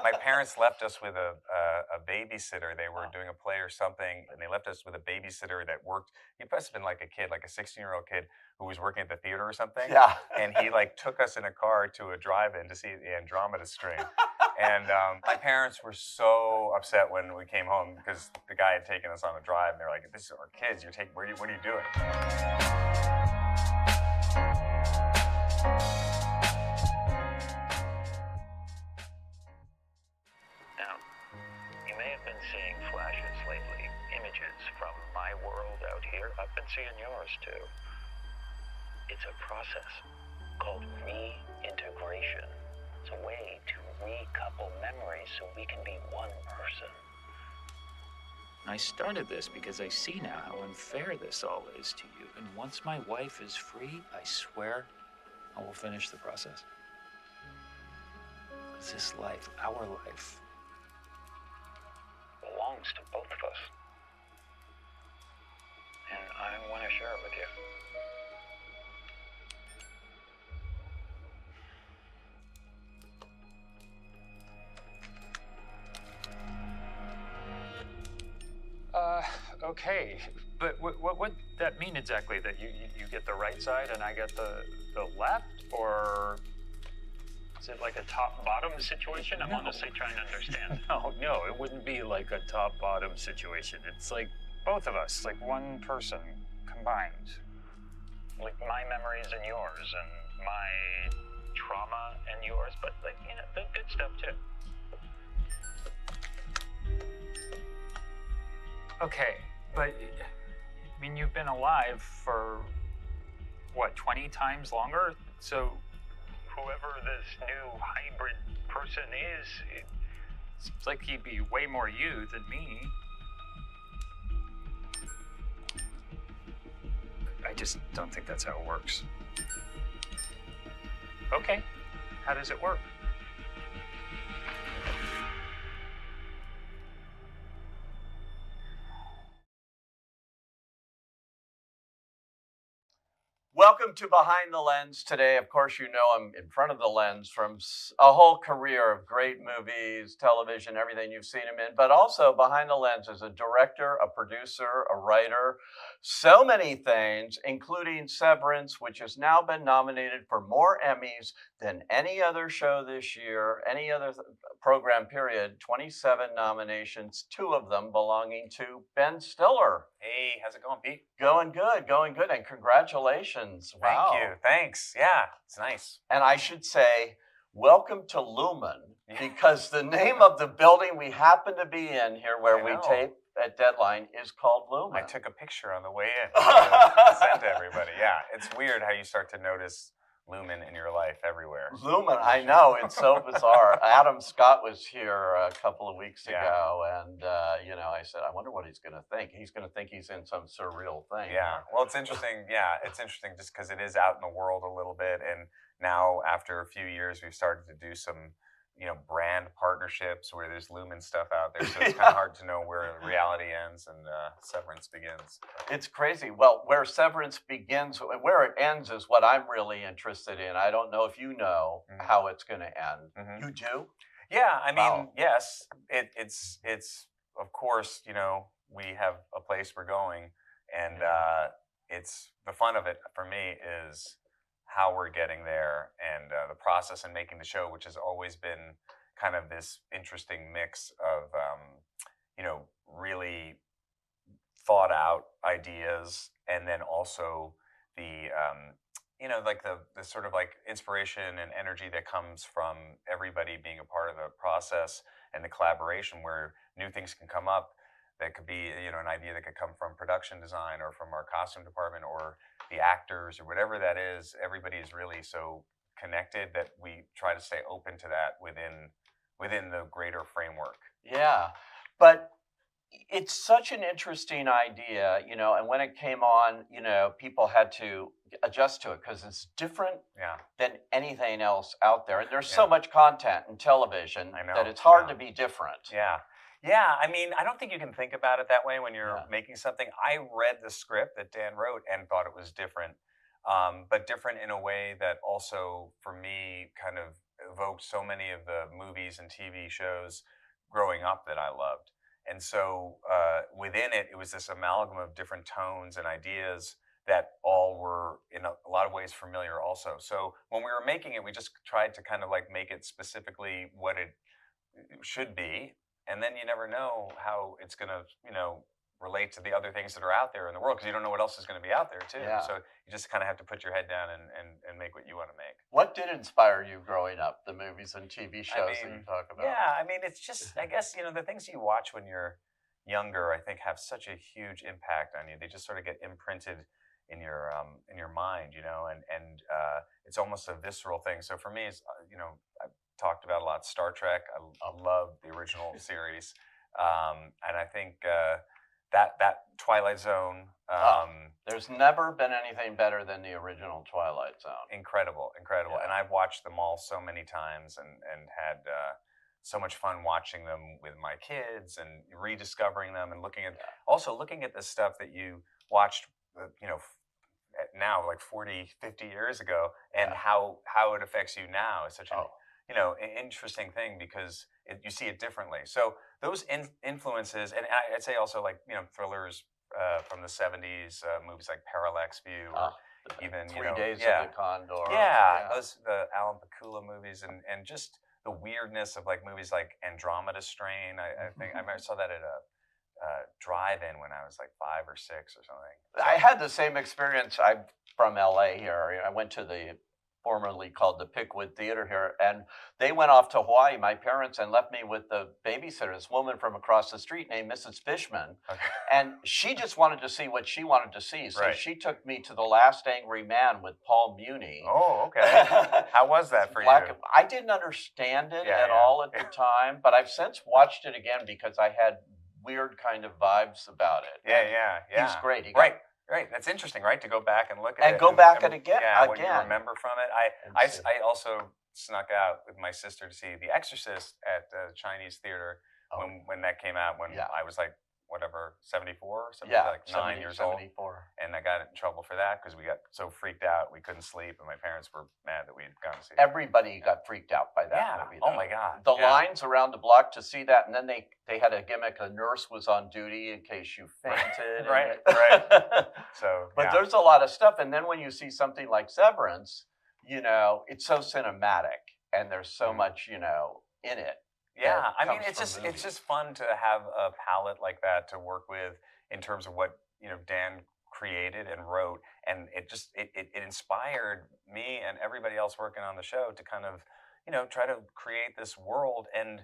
my parents left us with a babysitter. They were doing a play or something, and they left us with a babysitter that worked. He must have been like a kid, like a 16-year-old kid who was working at the theater or something. Yeah. And he like took us in a car to a drive-in to see the Andromeda Strain. And my parents were so upset when we came home because the guy had taken us on a drive. And they're like, "This is our kids. What are you doing?" Now, you may have been seeing flashes lately, images from my world out here. I've been seeing yours too. It's a process called reintegration. It's a way to recouple memories so we can be one person. I started this because I see now how unfair this all is to you. And once my wife is free, I swear I will finish the process. Because this life, our life, Belongs to both of us. And I want to share it with you. Okay, but what would that mean exactly? That you get the right side and I get the left? Or is it like a top-bottom situation? I'm honestly trying to understand. No, it wouldn't be like a top-bottom situation. It's like both of us, like one person combined. Like my memories and yours, and my trauma and yours, but like, you know, the good stuff too. Okay, but I mean, you've been alive for what, 20 times longer? So Whoever this new hybrid person is, it seems like he'd be way more you than me. I just don't think that's how it works. Okay, how does it work? Welcome to Behind the Lens. Today, of course, you know I'm in front of the lens from a whole career of great movies, television, everything you've seen him in, but also behind the lens as a director, a producer, a writer, so many things, including Severance, which has now been nominated for more Emmys than any other show this year, any other program period. 27 nominations, 2 of them belonging to Ben Stiller. Hey, how's it going, Pete? Going good, and congratulations. Wow. Thank you. Thanks. Yeah, it's nice. And I should say, welcome to Lumen, because the name of the building we happen to be in here where we tape at Deadline is called Lumen. I took a picture on the way in to send to everybody. Yeah, it's weird how you start to notice Lumen in your life everywhere. Lumen, I know, it's so bizarre. Adam Scott was here a couple of weeks ago, and I said, I wonder what he's going to think. He's going to think he's in some surreal thing. Yeah, well, it's interesting. Yeah, it's interesting just because it is out in the world a little bit, and now after a few years, we've started to do some, brand partnerships where there's Lumen stuff out there. So it's kind of hard to know where reality ends and Severance begins. It's crazy. Well, where Severance begins, where it ends is what I'm really interested in. I don't know if you know how it's going to end. Mm-hmm. You do? Yeah, I mean, yes. It's of course, we have a place we're going, and it's the fun of it for me is how we're getting there and the process and making the show, which has always been kind of this interesting mix of, really thought out ideas, and then also the, the sort of like inspiration and energy that comes from everybody being a part of the process and the collaboration where new things can come up. That could be, an idea that could come from production design or from our costume department or the actors or whatever that is. Everybody is really so connected that we try to stay open to that within the greater framework. Yeah, but it's such an interesting idea, and when it came on, people had to adjust to it because it's different than anything else out there. And there's so much content in television that it's hard to be different. Yeah, I mean, I don't think you can think about it that way when you're making something. I read the script that Dan wrote and thought it was different, but different in a way that also, for me, kind of evoked so many of the movies and TV shows growing up that I loved. And so within it, it was this amalgam of different tones and ideas that all were in a lot of ways familiar also. So when we were making it, we just tried to kind of like make it specifically what it should be. And then you never know how it's going to, relate to the other things that are out there in the world, because you don't know what else is going to be out there too. Yeah. So you just kind of have to put your head down and make what you want to make. What did inspire you growing up, the movies and TV shows that you talk about? Yeah, I mean, it's just, I guess, the things you watch when you're younger, I think, have such a huge impact on you. They just sort of get imprinted in your mind, and it's almost a visceral thing. So for me, it's, I've talked about a lot Star Trek. I love the original series, and I think that Twilight Zone. There's never been anything better than the original Twilight Zone. Incredible. Yeah. And I've watched them all so many times and had so much fun watching them with my kids and rediscovering them and looking at the stuff that you watched, now like 40, 50 years ago, and how it affects you now is such an interesting thing, because you see it differently. So those influences, and I'd say also like, thrillers from the 70s, movies like Parallax View, or even, 3 Days of the Condor. Those, the Alan Pakula movies, and just the weirdness of like movies like Andromeda Strain. I think I saw that at a drive-in when I was like 5 or 6 or something. I had the same experience. I'm from LA here. I went to the formerly called the Pickwood Theater here, and they went off to Hawaii, my parents, and left me with the babysitter, this woman from across the street named Mrs. Fishman. Okay. And she just wanted to see what she wanted to see. So she took me to The Last Angry Man with Paul Muni. Oh, okay. How was that for you? I didn't understand it at all at the time, but I've since watched it again because I had weird kind of vibes about it. Yeah. He's great. Right. That's interesting, right? To go back and look at it. And go back and again. What you remember from it. I also snuck out with my sister to see The Exorcist at the Chinese theater when that came out, when I was like, 74 or something, like 9 years 74. Old. And I got in trouble for that because we got so freaked out we couldn't sleep, and my parents were mad that we had gone to see it. Everybody got freaked out by that movie, though. Oh my God. The lines around the block to see that, and then they had a gimmick, a nurse was on duty in case you fainted. Right. So, but there's a lot of stuff, and then when you see something like Severance, it's so cinematic, and there's so much, in it. Yeah, I mean, it's just fun to have a palette like that to work with in terms of what Dan created and wrote, and it inspired me and everybody else working on the show to kind of try to create this world. And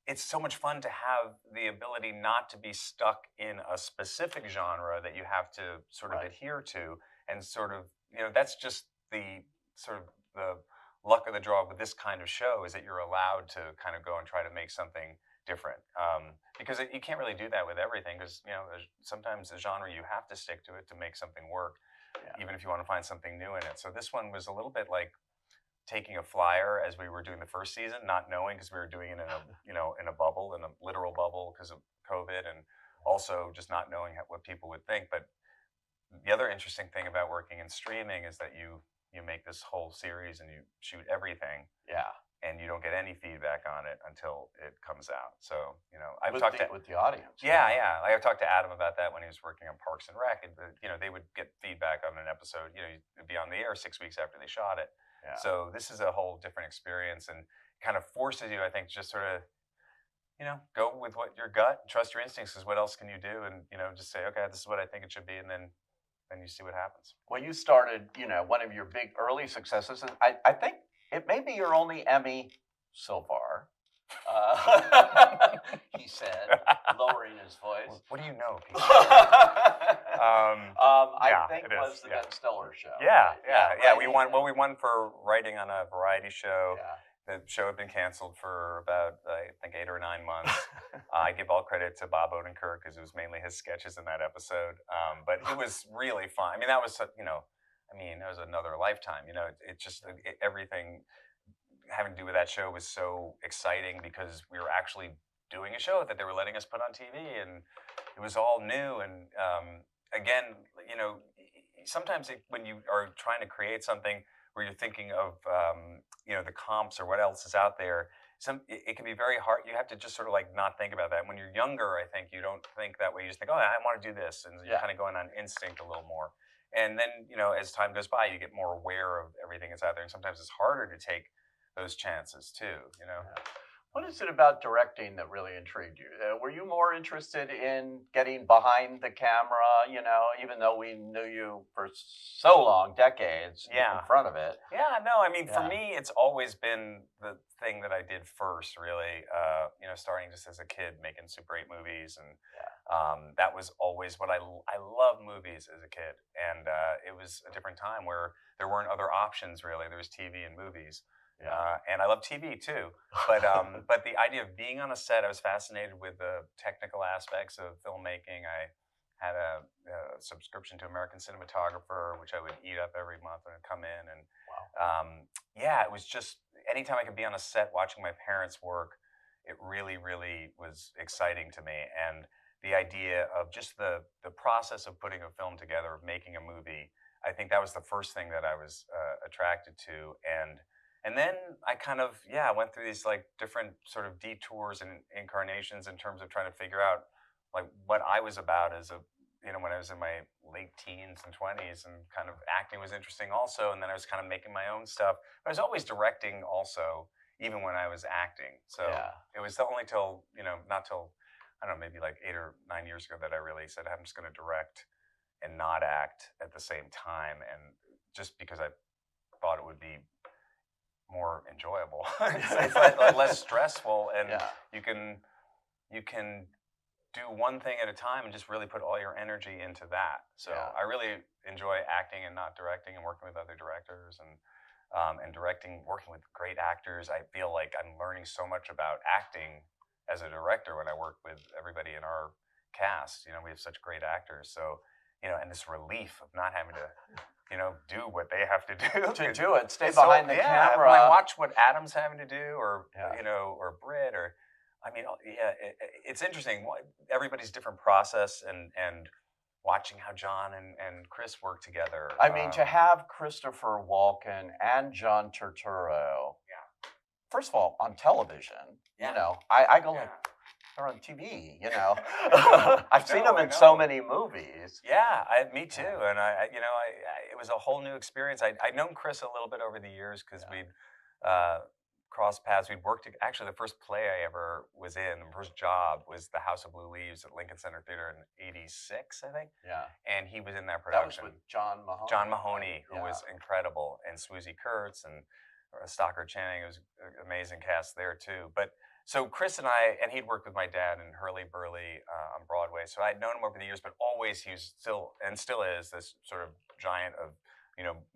it's so much fun to have the ability not to be stuck in a specific genre that you have to sort of adhere to, and sort of that's just the sort of the luck of the draw with this kind of show, is that you're allowed to kind of go and try to make something different, because you can't really do that with everything, because sometimes the genre you have to stick to it to make something work, even if you want to find something new in it. So this one was a little bit like taking a flyer as we were doing the first season, not knowing, because we were doing it in a in a bubble, in a literal bubble because of COVID, and also just not knowing what people would think. But the other interesting thing about working in streaming is that you make this whole series and you shoot everything, and you don't get any feedback on it until it comes out. So I've talked with the audience. I've talked to Adam about that when he was working on Parks and Rec, and they would get feedback on an episode. It'd be on the air 6 weeks after they shot it. Yeah. So this is a whole different experience, and kind of forces you, I think, just sort of go with what your gut, trust your instincts, because what else can you do? And just say, okay, this is what I think it should be, and then you see what happens. Well, you started, one of your big early successes, and I think it may be your only Emmy so far. He said, lowering his voice. What do you know, Pete? I think it was the Ben Stiller show. Yeah. We won for writing on a variety show. Yeah. The show had been canceled for about, I think, 8 or 9 months. I give all credit to Bob Odenkirk, because it was mainly his sketches in that episode. But it was really fun. I mean, that was, it was another lifetime. Everything having to do with that show was so exciting, because we were actually doing a show that they were letting us put on TV, and it was all new. And again, sometimes when you are trying to create something, where you're thinking of the comps or what else is out there. It can be very hard. You have to just sort of like not think about that. When you're younger, I think you don't think that way. You just think, oh, I want to do this, and you're kind of going on instinct a little more. And then as time goes by, you get more aware of everything that's out there, and sometimes it's harder to take those chances too. Yeah. What is it about directing that really intrigued you? Were you more interested in getting behind the camera, even though we knew you for so long, decades, in front of it? Yeah, no, I mean, for me, it's always been the thing that I did first, really. Starting just as a kid, making Super 8 movies, and that was always what I love movies as a kid. And it was a different time where there weren't other options, really. There was TV and movies. And I love TV too, but the idea of being on a set, I was fascinated with the technical aspects of filmmaking. I had a subscription to American Cinematographer, which I would eat up every month and come in. And it was just anytime I could be on a set watching my parents work, it really, really was exciting to me. And the idea of just the process of putting a film together, of making a movie, I think that was the first thing that I was attracted to. And then I kind of, went through these like different sort of detours and incarnations in terms of trying to figure out like what I was about as when I was in my late teens and 20s, and kind of acting was interesting also. And then I was kind of making my own stuff. But I was always directing also, even when I was acting. So it was only till, not till, I don't know, maybe like 8 or 9 years ago that I really said, I'm just going to direct and not act at the same time. And just because I thought it would be more enjoyable. It's less stressful, and you can do one thing at a time and just really put all your energy into that. So I really enjoy acting and not directing, and working with other directors, and directing, working with great actors. I feel like I'm learning so much about acting as a director when I work with everybody in our cast. We have such great actors. So and this relief of not having to do what they have to do. Stay behind the camera. When I watch what Adam's having to do, or or Britt, or it's interesting. Everybody's different process, and watching how John and Chris work together. I mean, to have Christopher Walken and John Turturro. First of all, on television, I go like, they're on TV, I've seen them in so many movies. Yeah, me too. And it was a whole new experience. I'd known Chris a little bit over the years because we'd crossed paths. We'd worked. Actually, the first play I ever was in, the first job, was The House of Blue Leaves at Lincoln Center Theater in '86, I think. Yeah. And he was in that production. That was with John Mahoney. John Mahoney, who was incredible, and Swoosie Kurtz and Stockard Channing. It was an amazing cast there too. So Chris and I, and he'd worked with my dad in Hurly Burly on Broadway. So I'd known him over the years, but always he was still is this sort of giant of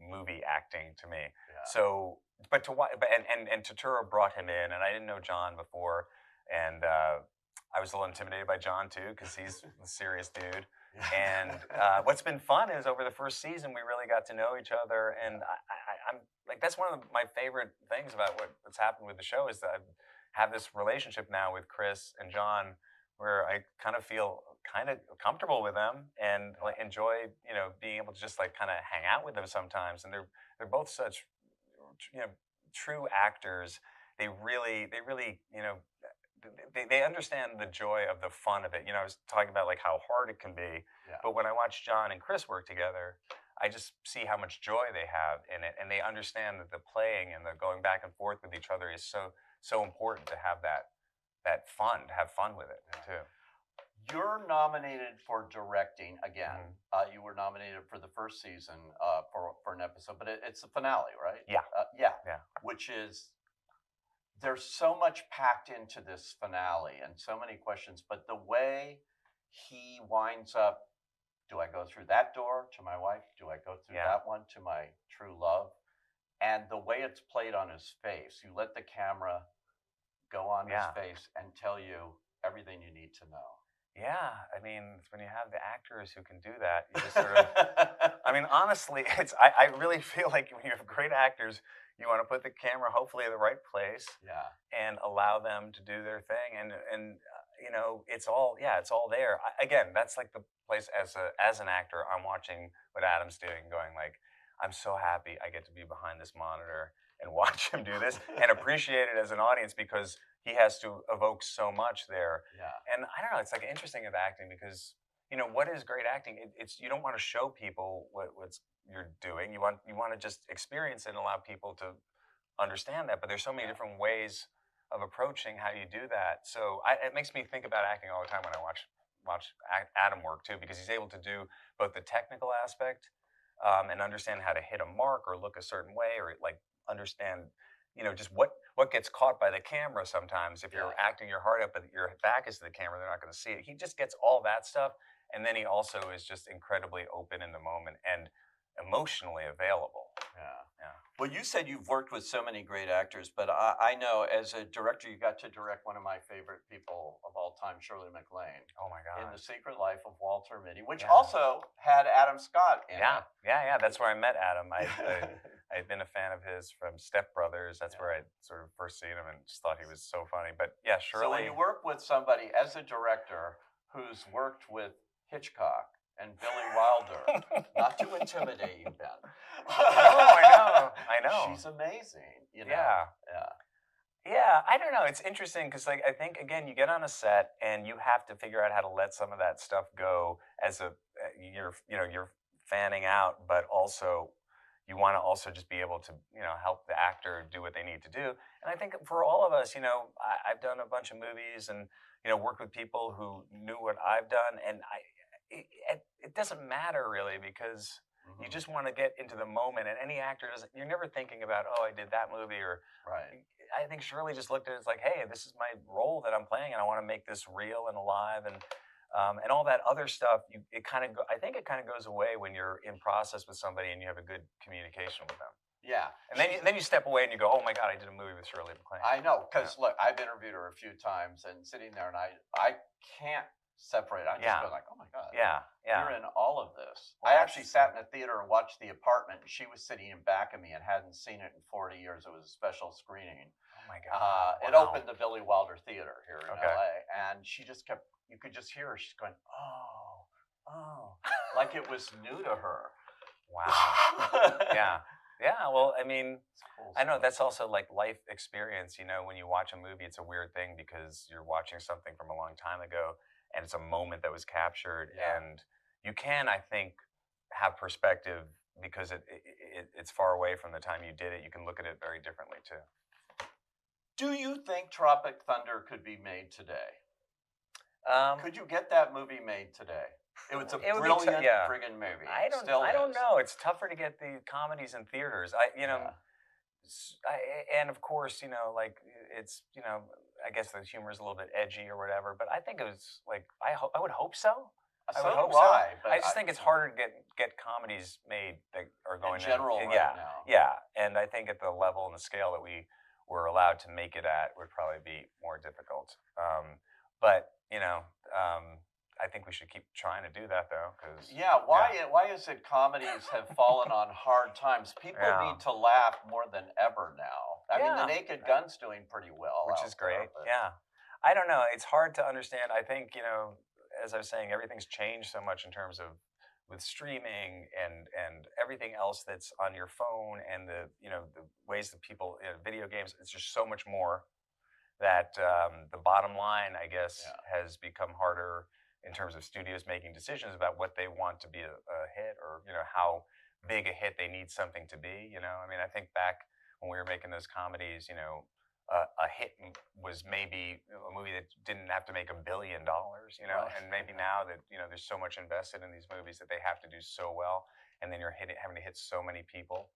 movie acting to me. Yeah. So, but Turturro brought him in, and I didn't know John before, and I was a little intimidated by John too because he's a serious dude. And what's been fun is over the first season we really got to know each other, and I'm like, that's one of my favorite things about what's happened with the show is that I've have this relationship now with Chris and John where I kind of feel kind of comfortable with them, and like enjoy, being able to just like kind of hang out with them sometimes. And they're both such, true actors. They really, they understand the joy of the fun of it. I was talking about like how hard it can be, but when I watch John and Chris work together, I just see how much joy they have in it, and they understand that the playing and the going back and forth with each other is so important to have that fun, to have fun with it too. You're nominated for directing again. You were nominated for the first season for an episode, but it's the finale, right? Yeah. Which is, there's so much packed into this finale and so many questions, but the way he winds up, do I go through that door to my wife? Do I go through that one to my true love? And the way it's played on his face, you let the camera go on his face and tell you everything you need to know. Yeah, I mean, when you have the actors who can do that, you just sort of, I mean, honestly, I really feel like when you have great actors, you want to put the camera hopefully in the right place, and allow them to do their thing, and it's all there. Again, that's like the place as an actor, I'm watching what Adam's doing, going like, I'm so happy I get to be behind this monitor and watch him do this and appreciate it as an audience because he has to evoke so much there. Yeah. And I don't know, it's like interesting of acting because, you know, what is great acting? It's you don't want to show people what's you're doing. You want to just experience it and allow people to understand that. But there's so many different ways of approaching how you do that. So it makes me think about acting all the time when I watch Adam work too, because he's able to do both the technical aspect and understand how to hit a mark or look a certain way or like understand, you know, just what gets caught by the camera sometimes. If you're acting your heart out but your back is to the camera, they're not going to see it. He just gets all that stuff. And then he also is just incredibly open in the moment and emotionally available. Yeah. Yeah. Well, you said you've worked with so many great actors, but I know as a director, you got to direct one of my favorite people of all time, Shirley MacLaine. Oh my God. In The Secret Life of Walter Mitty, which also had Adam Scott in it. Yeah. That's where I met Adam. I'd been a fan of his from Step Brothers. That's where I'd sort of first seen him and just thought he was so funny. But yeah, Shirley. So when you work with somebody as a director who's worked with Hitchcock and Billy Wilder, not to intimidate you, Ben. I know. She's amazing. You know? Yeah, I don't know. It's interesting because, like, I think again, you get on a set and you have to figure out how to let some of that stuff go as you're fanning out, but also you want to also just be able to, you know, help the actor do what they need to do. And I think for all of us, you know, I've done a bunch of movies and, you know, worked with people who knew what I've done, and it doesn't matter really because you just want to get into the moment. And any actor doesn't. You're never thinking about, oh, I did that movie, or right. I think Shirley just looked at it as like, hey, this is my role that I'm playing, and I want to make this real and alive, and all that other stuff. I think it kind of goes away when you're in process with somebody and you have a good communication with them. Yeah. And then you step away and you go, oh my God, I did a movie with Shirley MacLaine. I know, because look, I've interviewed her a few times and sitting there, and I can't separate. I'm just going like, oh my God. Yeah. You're in all of this. Well, I actually sat in a theater and watched The Apartment. She was sitting in back of me and hadn't seen it in 40 years. It was a special screening. Oh my God. It opened the Billy Wilder Theater here in LA. And she just kept, you could just hear her. She's going, oh, like it was new to her. Wow. Yeah. Well, I mean, Cool I know stuff. that's also like life experience. You know, when you watch a movie, it's a weird thing because you're watching something from a long time ago and it's a moment that was captured. And you can, I think, have perspective because it's far away from the time you did it. You can look at it very differently too. Do you think Tropic Thunder could be made today? Could you get that movie made today? It was a brilliant friggin' movie. I don't know. It's tougher to get the comedies in theaters. And of course, you know, like it's, you know, I guess the humor is a little bit edgy or whatever. But I think it was like I would hope so. I would hope so. I just think it's harder to get comedies made that are going in general right now. Yeah, and I think at the level and the scale that we were allowed to make it at would probably be more difficult. But you know, I think we should keep trying to do that though. Why is it comedies have fallen on hard times? People need to laugh more than ever now. I mean, The Naked Gun's doing pretty well, which is great. I don't know. It's hard to understand. I think, you know, as I was saying, everything's changed so much in terms of with streaming and everything else that's on your phone and the ways that people, video games. It's just so much more that the bottom line, I guess, has become harder in terms of studios making decisions about what they want to be a hit, or you know how big a hit they need something to be. You know, I mean, I think back when we were making those comedies, you know, a hit was maybe a movie that didn't have to make $1 billion. You know, and maybe now that you know there's so much invested in these movies that they have to do so well, and then you're having to hit so many people,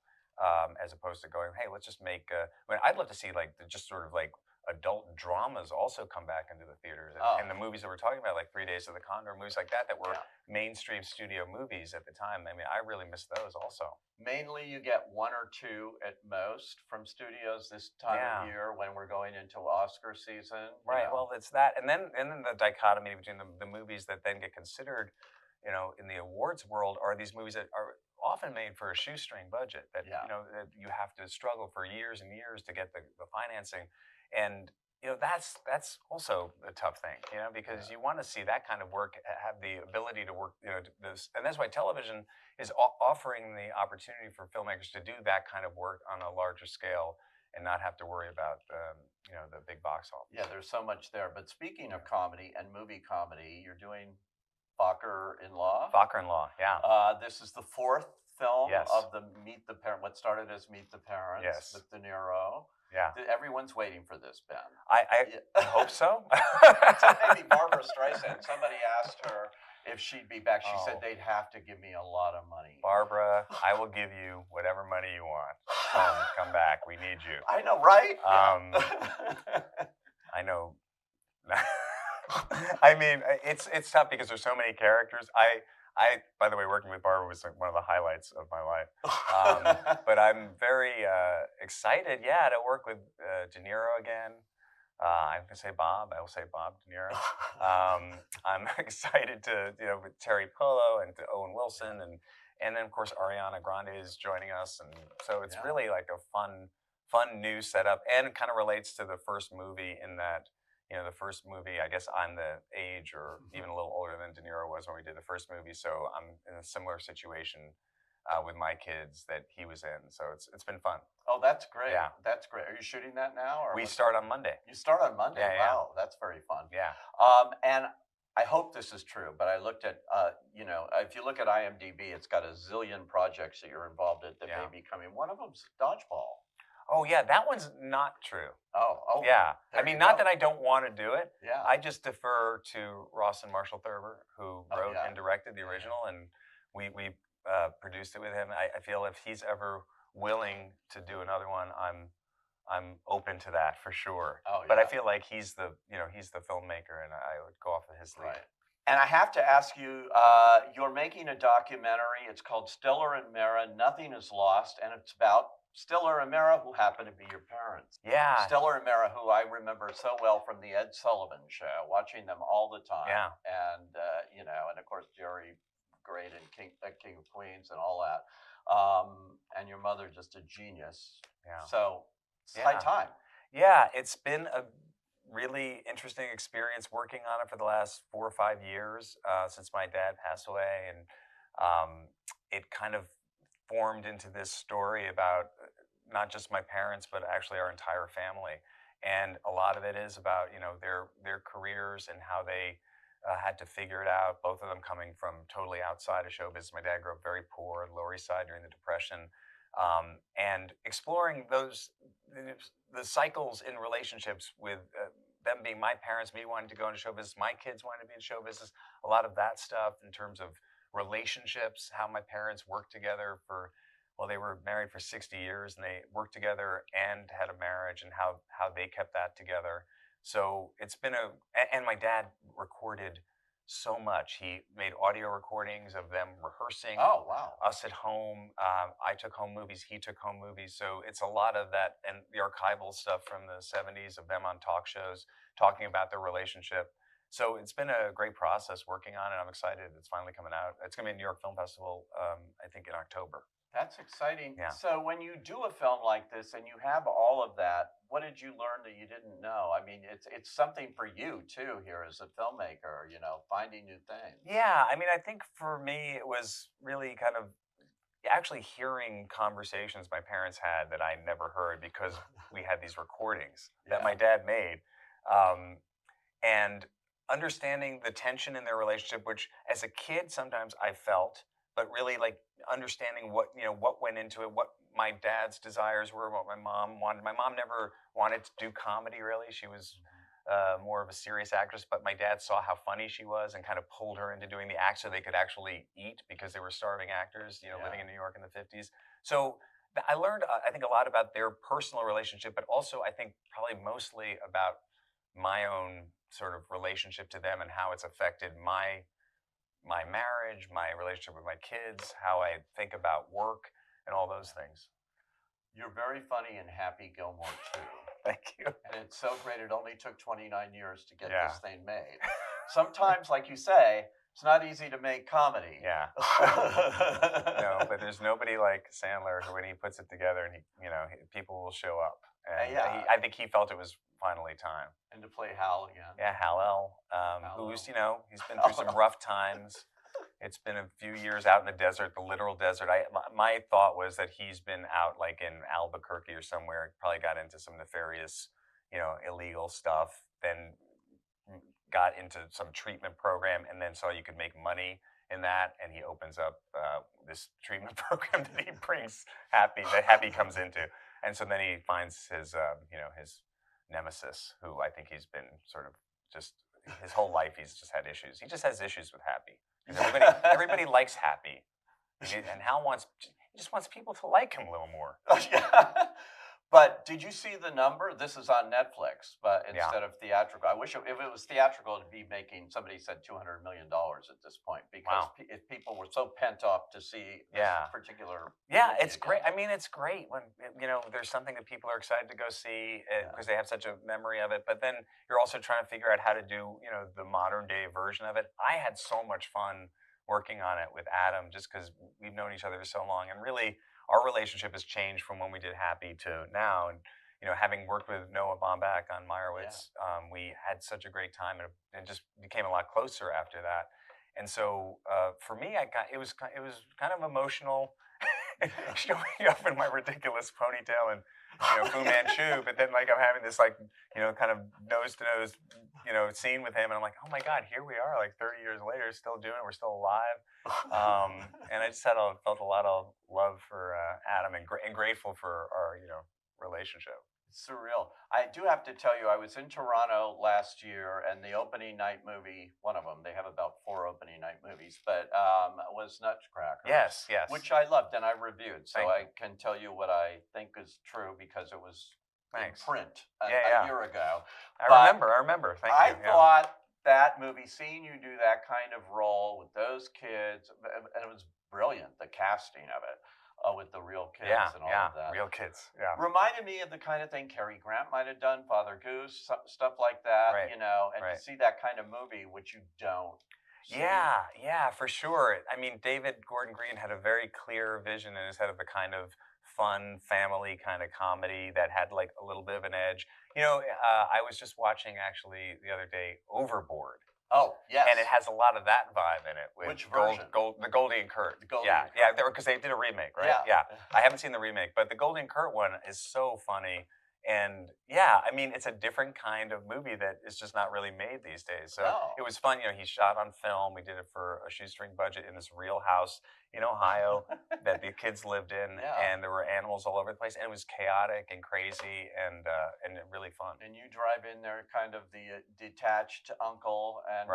as opposed to going, hey, let's just make. I mean, I'd love to see like just sort of like adult dramas also come back into the theaters, and the movies that we're talking about, like 3 Days of the Condor, movies like that were mainstream studio movies at the time. I mean, I really miss those also. Mainly, you get one or two at most from studios this time of year when we're going into Oscar season. Right. Well, it's that, and then the dichotomy between the movies that then get considered, you know, in the awards world are these movies that are often made for a shoestring budget that you know that you have to struggle for years and years to get the financing. And that's also a tough thing, because you want to see that kind of work have the ability to work, this, and that's why television is offering the opportunity for filmmakers to do that kind of work on a larger scale and not have to worry about the big box office. Yeah, there's so much there. But speaking of comedy and movie comedy, you're doing Focker In-Law. Focker In-Law, yeah. This is the fourth film Yes. of the Meet the Parent. What started as Meet the Parents Yes. with De Niro. Yeah. Everyone's waiting for this, Ben. I hope so. So maybe Barbara Streisand. Somebody asked her if she'd be back. She said they'd have to give me a lot of money. Barbara, I will give you whatever money you want. Come back. We need you. I know, right? I know. I mean, it's tough because there's so many characters. I, by the way, working with Barbara was like one of the highlights of my life. But I'm very excited, to work with De Niro again. I'm gonna say Bob. I will say Bob De Niro. I'm excited to, with Terry Polo and to Owen Wilson, and then of course Ariana Grande is joining us, and so it's really like a fun new setup, and it kind of relates to the first movie in that. The first movie, I guess I'm the age or even a little older than De Niro was when we did the first movie. So I'm in a similar situation with my kids that he was in. So it's been fun. Oh, that's great. Yeah. That's great. Are you shooting that now? Or we start on Monday. You start on Monday? Yeah, wow, that's very fun. Yeah. And I hope this is true, but I looked at, if you look at IMDb, it's got a zillion projects that you're involved in that may be coming. One of them's Dodgeball. Oh, yeah, that one's not true. Oh. Yeah. I mean, not that I don't want to do it. Yeah. I just defer to Ross and Marshall Thurber, who wrote and directed the original, and we produced it with him. I feel if he's ever willing to do another one, I'm open to that for sure. Oh, yeah. But I feel like he's the filmmaker, and I would go off of his lead. Right. And I have to ask you, you're making a documentary. It's called Stiller and Meara, Nothing is Lost, and it's about Stiller and Meara, who happen to be your parents. Yeah. Stiller and Meara, who I remember so well from the Ed Sullivan Show, watching them all the time. Yeah. And, and of course, Jerry, great in King of Queens and all that. And your mother, just a genius. Yeah. So it's high time. Yeah, it's been a really interesting experience working on it for the last 4 or 5 years since my dad passed away. And it kind of formed into this story about not just my parents, but actually our entire family. And a lot of it is about, their careers and how they had to figure it out, both of them coming from totally outside of show business. My dad grew up very poor, Lower East Side during the Depression, and exploring the cycles in relationships with them being my parents, me wanting to go into show business, my kids wanting to be in show business, a lot of that stuff in terms of relationships, how my parents worked together they were married for 60 years, and they worked together and had a marriage, and how they kept that together. So it's been and my dad recorded so much. He made audio recordings of them rehearsing. Oh, wow. Us at home. I took home movies. He took home movies. So it's a lot of that, and the archival stuff from the 70s of them on talk shows, talking about their relationship. So it's been a great process working on it. I'm excited. It's finally coming out. It's going to be at New York Film Festival, I think, in October. That's exciting. Yeah. So when you do a film like this and you have all of that, what did you learn that you didn't know? I mean, it's something for you too here as a filmmaker, finding new things. Yeah, I mean, I think for me it was really kind of actually hearing conversations my parents had that I never heard because we had these recordings that my dad made, and understanding the tension in their relationship, which as a kid sometimes I felt, but really like understanding what went into it, what my dad's desires were, what my mom wanted. My mom never wanted to do comedy, really. She was more of a serious actress, but my dad saw how funny she was and kind of pulled her into doing the act so they could actually eat, because they were starving actors, living in New York in the 50s. So I learned, I think, a lot about their personal relationship, but also I think probably mostly about my own sort of relationship to them and how it's affected my marriage, my relationship with my kids, how I think about work, and all those things. You're very funny in Happy Gilmore too. Thank you. And it's so great. It only took 29 years to get Yeah. this thing made. Sometimes, like you say, It's not easy to make comedy. Yeah. No, but there's nobody like Sandler who, when he puts it together, and people will show up. And I think he felt it was finally time. And to play Hal again. Yeah, Hal-El, who's he's been through some rough times. It's been a few years out in the desert, the literal desert. My thought was that he's been out like in Albuquerque or somewhere, probably got into some nefarious, illegal stuff, then got into some treatment program, and then saw you could make money in that, and he opens up this treatment program that he brings that Happy comes into, and so then he finds his his nemesis, who I think he's been sort of just his whole life he's just had issues. He just has issues with Happy. Everybody likes Happy, and Hal just wants people to like him a little more. Yeah. But did you see the number? This is on Netflix, but instead of theatrical. I wish if it was theatrical, it'd be making, somebody said $200 million at this point, because if people were so pent up to see this particular. Yeah, it's great. I mean, it's great when there's something that people are excited to go see because they have such a memory of it. But then you're also trying to figure out how to do the modern day version of it. I had so much fun working on it with Adam, just because we've known each other for so long, and really. Our relationship has changed from when we did Happy to now, and having worked with Noah Baumbach on Meyerowitz, we had such a great time, and it just became a lot closer after that. And so for me, it was kind of emotional showing up in my ridiculous ponytail and Fu Manchu, but then I'm having this kind of nose to nose scene with him, and I'm like, oh my God, here we are 30 years later, still doing it, we're still alive. And I just felt a lot of love for Adam, and grateful for our relationship. It's surreal. I do have to tell you, I was in Toronto last year, and the opening night movie, one of them, they have about 4 opening night movies, but was Nutcracker. Yes. Which I loved and I reviewed, so I can tell you what I think is true because it was in print a year ago. I remember. Thank you. I thought that movie, seeing you do that kind of role with those kids, and it was brilliant, the casting of it. With the real kids and all of that. Real kids, yeah. Reminded me of the kind of thing Cary Grant might have done, Father Goose, stuff like that, and to see that kind of movie, which you don't see. Yeah, for sure. I mean, David Gordon Green had a very clear vision in his head of the kind of fun family kind of comedy that had a little bit of an edge. I was just watching actually the other day Overboard. Oh, yes. And it has a lot of that vibe in it. With Which version? The Goldie and Kurt. Yeah, because they did a remake, right? Yeah. I haven't seen the remake, but the Goldie and Kurt one is so funny. And I mean, it's a different kind of movie that is just not really made these days. So it was fun. He shot on film. We did it for a shoestring budget in this real house in Ohio that the kids lived in, and there were animals all over the place, and it was chaotic and crazy and really fun. And you drive in there, kind of the detached uncle, and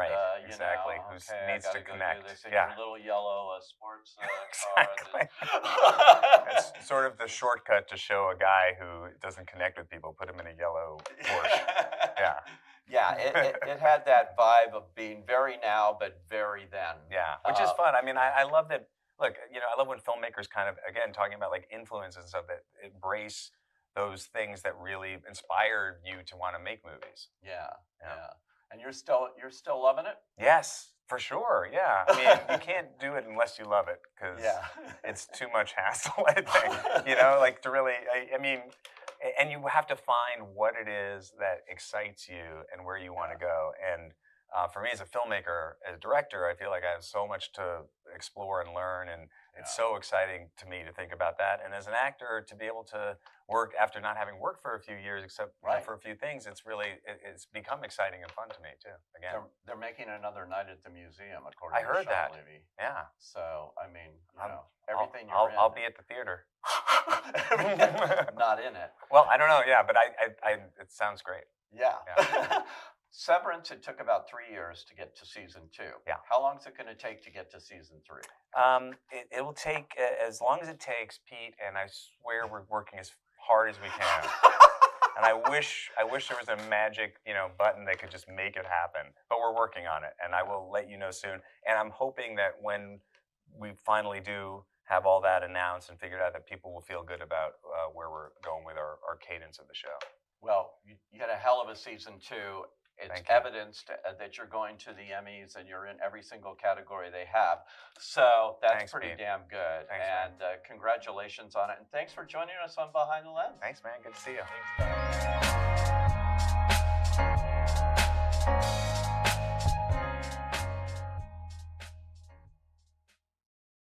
exactly, who needs to connect. They say your little yellow sports exactly. It's sort of the shortcut to show a guy who doesn't connect with people. Put him in a yellow Porsche. It had that vibe of being very now, but very then. Yeah, which is fun. I mean, I love that. Look, I love when filmmakers kind of, again, talking about influences and stuff, that embrace those things that really inspired you to want to make movies. Yeah. And you're still loving it? Yes, for sure. Yeah. I mean, you can't do it unless you love it, because it's too much hassle, I think. To really, I mean, and you have to find what it is that excites you and where you want to go. And for me as a filmmaker, as a director, I feel like I have so much to explore and learn, and it's so exciting to me to think about that. And as an actor, to be able to work after not having worked for a few years, except for a few things, it's become exciting and fun to me too. Again, they're making another night at the museum, according to I heard Sean that. Levy. Yeah. So I mean, everything I'll be at the theater. Not in it. Well, I don't know. Yeah, but it sounds great. Yeah. Severance, it took about 3 years to get to season 2. Yeah. How long is it going to take to get to season 3? It will take as long as it takes, Pete, and I swear we're working as hard as we can. And I wish there was a magic, button that could just make it happen. But we're working on it, and I will let you know soon. And I'm hoping that when we finally do have all that announced and figured out, that people will feel good about where we're going with our cadence of the show. Well, you had a hell of a season 2. it's Thank you. evidenced that you're going to the Emmys and you're in every single category they have. So that's Thanks, pretty Pete. damn good. Thanks, and congratulations on it. And thanks for joining us on Behind the Lens. Thanks, man. Good to see you. Thanks,